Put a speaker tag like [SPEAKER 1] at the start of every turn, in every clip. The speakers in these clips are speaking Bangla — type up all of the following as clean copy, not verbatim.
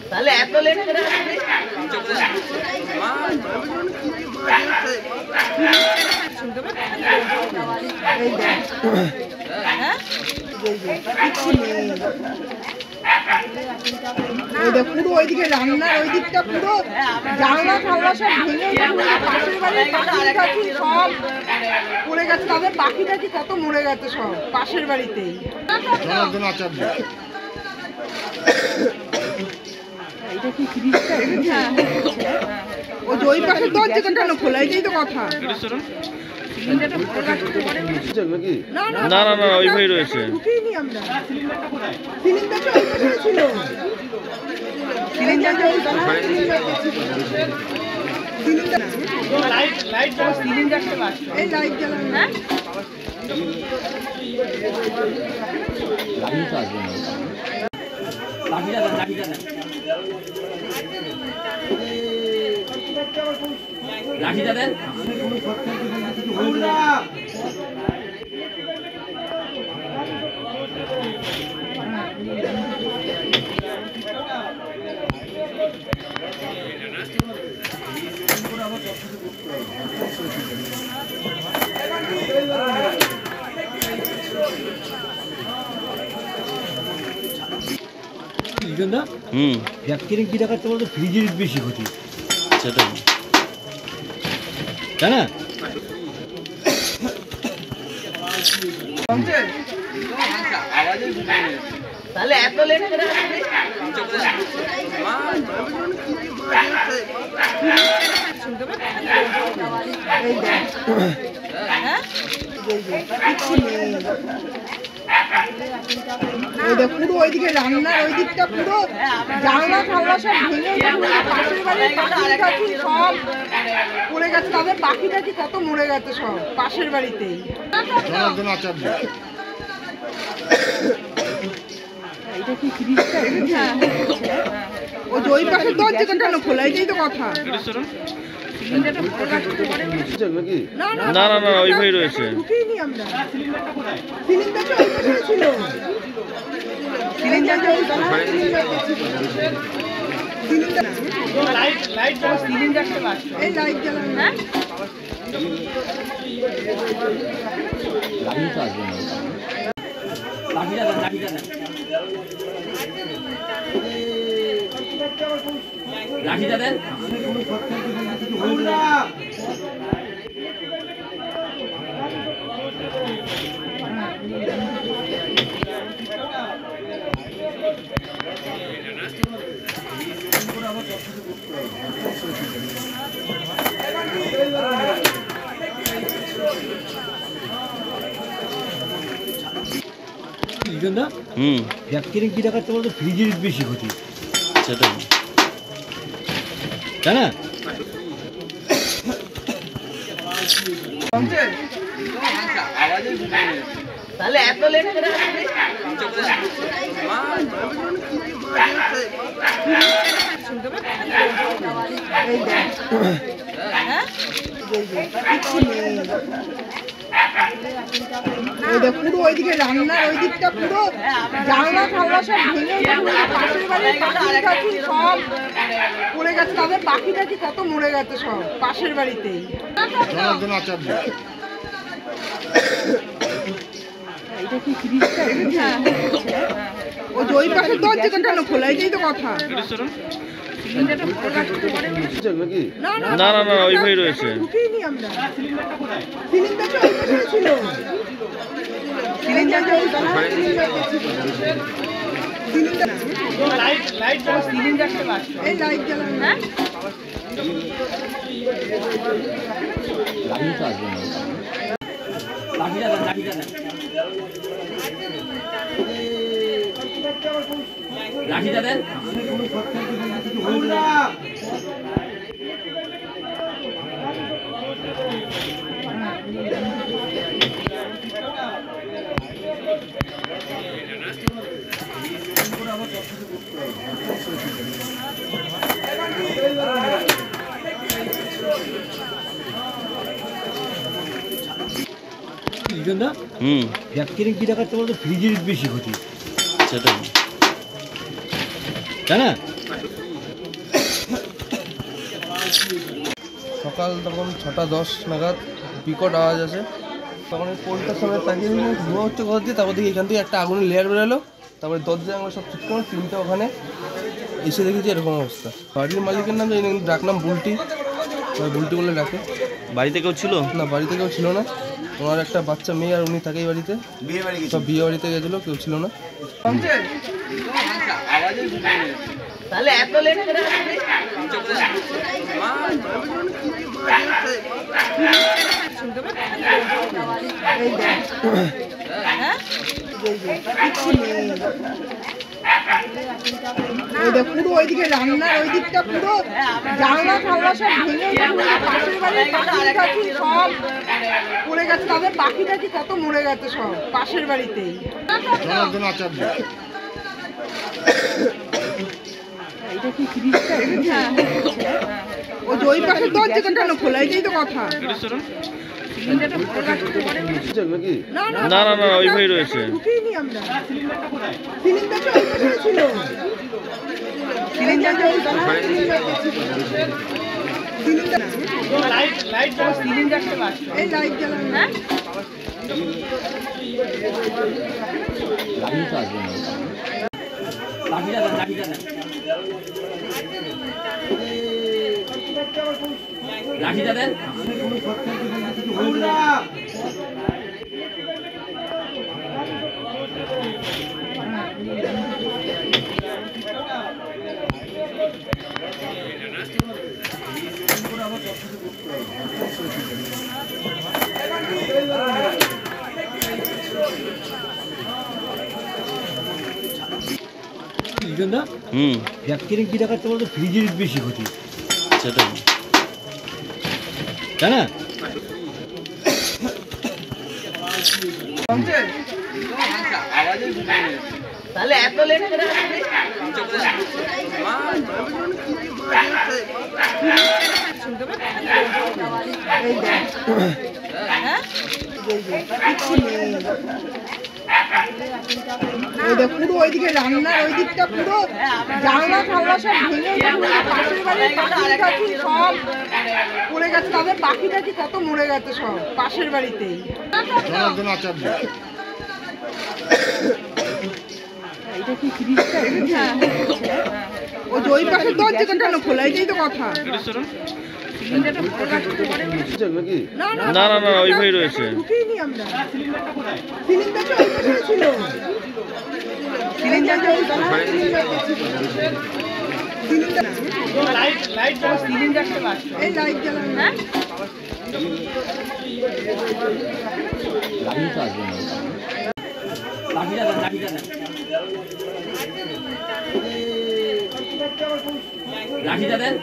[SPEAKER 1] তাহলে এত লেট করে আসবে
[SPEAKER 2] পুরো ওইদিকে রান্নার ওই দিকটা পুরো জানলা ফাল্লা সব ভেঙে পাশের বাড়ির পাখি সব পড়ে গেছে, তাদের পাখি টাকি কত মরে গেছে সব পাশের বাড়িতেই। এটা কি ফ্রিজটা? ওই পাশের দরজাটা কেন খোলা? এটাই তো কথা।
[SPEAKER 3] না না না ওইভাবে রয়েছে।
[SPEAKER 2] ঢুকিনি আমরা। সিলিন্ডারটা ওই পাশে ছিল। সিলিন্ডারটা ওই পাশে ছিল। সিলিন্ডার লাইট জ্বালা, সিলিন্ডারটা বাস। এই লাইট জ্বালানো না। লাইট আসবে না।
[SPEAKER 1] লাঠিটা দেন।
[SPEAKER 4] ফ্যাক্টরি কি দেখাচ্ছে বলতো, ফ্রিজের বেশি ক্ষতি
[SPEAKER 3] সেটাই,
[SPEAKER 4] তাই না?
[SPEAKER 1] তাহলে এত লেট করে আসবে
[SPEAKER 2] পুরো ওইদিকে রান্নার ওই দিকটা পুরো জানলা ফাল্লা সব ভেঙে পাশের বাড়ির পাখি সব পড়ে গেছে, তাদের পাখি টাকি কত মরে গেছে সব পাশের বাড়িতেই। এটা কি ফ্রিজটা? ওই পাশের দরজাটা কেন খোলা? এটাই তো কথা।
[SPEAKER 3] না না না ওইভাবে রয়েছে।
[SPEAKER 2] ঢুকিনি আমরা। সিলিন্ডারটা ওই পাশে ছিল। সিলিন্ডারটা ওই পাশে ছিল। সিলিন্ডার লাইট জ্বালা, সিলিন্ডারটা বাস। এই লাইট জ্বালানো না।
[SPEAKER 4] লাইট আসবে না।
[SPEAKER 1] লাঠিটা দেন, লাঠিটা দেন। লাঠিটা দেন।
[SPEAKER 4] ফ্যাক্টরি কি দেখাচ্ছে বলতো, ফ্রিজের বেশি ক্ষতি
[SPEAKER 3] সেটাই,
[SPEAKER 4] তাই না?
[SPEAKER 1] তাহলে এত লেট করে আসবে
[SPEAKER 2] পুরো ওইদিকে রান্নার ওই দিকটা পুরো জানলা ফাল্লা সব ভেঙে পাশের বাড়ির পাখি সব পড়ে গেছে, তাদের পাখি টাকি কত মরে গেছে সব পাশের বাড়িতেই। এটা কি ফ্রিজটা? ওই পাশের দরজাটা কেন খোলা? এটাই তো কথা।
[SPEAKER 3] না না না ওইভাবে রয়েছে।
[SPEAKER 2] ঢুকিনি আমরা। সিলিন্ডারটা ওই পাশে ছিল। সিলিন্ডারটা ওই পাশে ছিল। সিলিন্ডার লাইট জ্বালা, সিলিন্ডারটা বাস। এই লাইট জ্বালানো না।
[SPEAKER 4] লাইট আসবে না।
[SPEAKER 1] লাঠিটা দেন, লাঠিটা দেন। লাঠিটা দেন।
[SPEAKER 4] ফ্যাক্টরি কি দেখাচ্ছে বলতো, ফ্রিজের বেশি ক্ষতি
[SPEAKER 3] সেটাই।
[SPEAKER 4] তাই না?
[SPEAKER 5] সকাল তখন 6:10 নাগাদ বিকট আওয়াজ আছে, তখন এই পোলটার সামনে তাকিয়ে দিলাম ধোঁয়া হচ্ছে কোথা দিয়ে, তারপর দেখি এখান থেকে একটা আগুনের লেয়ার বেরোলো, তারপরে দরজা আমরা সব ঠিক করলাম, তিনটা ওখানে এসে দেখেছি এরকম অবস্থা। বাড়ির মালিকের নাম জানি না, কিন্তু ডাকনাম বুলটি, বুলটি বলে ডাকে।
[SPEAKER 3] বাড়িতে কেউ ছিল
[SPEAKER 5] না, বাড়িতে কেউ ছিল না, ওনার একটা বাচ্চা মেয়ে আর উনি থাকে এই বাড়িতে, সব বিয়ে বাড়িতে গেছিলো, কেউ ছিল না।
[SPEAKER 1] তাহলে এত লেট করে আসলি?
[SPEAKER 2] এই দেখ হ্যাঁ ওই দেখ পুরো ওইদিকে রান্নার ওই দিকটা পুরো জানলা ফাল্লা সব ভেঙে পাশের বাড়ির পাখি টাখি সব পড়ে গেছে, তাদের পাখি টাখি কত মরে গেছে সব পাশের বাড়িতেই। এটা কি ফ্রিজটা? ও যে ওই পাশের দরজাটা কেন খোলা? এটাই তো কথা।
[SPEAKER 3] না না না ওইভাবেই রয়েছে।
[SPEAKER 2] ঢুকিনি আমরা, সিলিন্ডারটা ওই পাশে ছিল, সিলিন্ডারটা ওই পাশে ছিল, সিলিন্ডার সিলিন্ডারটা বাস এই লাইট জ্বালানো। হ্যাঁ
[SPEAKER 1] লাঠি তো আসবে না। লাঠিটা দেন, লাঠিটা দেন। লাঠিটা দেন।
[SPEAKER 4] ব্যাকটেরিয়া কি দেখাচ্ছে বলতো? ফ্রিজের বেশি ক্ষতি।
[SPEAKER 3] সেটাই।
[SPEAKER 4] তাই না?
[SPEAKER 1] তাহলে এত লেট করে আসলি?
[SPEAKER 2] এই দেখ হ্যাঁ ওই দেখ পুরো ওইদিকে রান্নার ওই দিকটা পুরো জানলা ফাল্লা সব ভেঙে পাশের বাড়ির পাখি টাখি সব পড়ে গেছে, তাদের পাখি টাখি কত মরে গেছে সব পাশের বাড়িতেই। এটা কি ফ্রিজটা? ও যে ওই পাশের দরজাটা কেন খোলা? এটাই তো কথা।
[SPEAKER 3] না না না ওইভাবেই রয়েছে।
[SPEAKER 2] ঢুকিনি আমরা, সিলিন্ডারটা ওই পাশে ছিল, সিলিন্ডারটা ওই পাশে সিলিন্ডারটা বাস এই লাইট জ্বালানো। হ্যাঁ
[SPEAKER 1] লাঠি তো আসবে না। লাঠিটা দেন, লাঠিটা দেন। লাঠিটা দেন।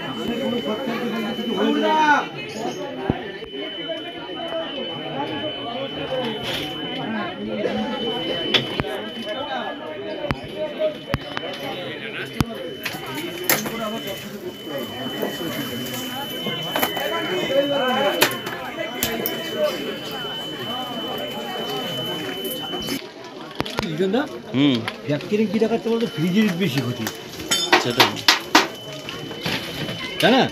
[SPEAKER 4] ব্যাকটেরিয়া কি দেখাচ্ছে বলতো? ফ্রিজের বেশি ক্ষতি।
[SPEAKER 3] সেটাই।
[SPEAKER 4] তাই না?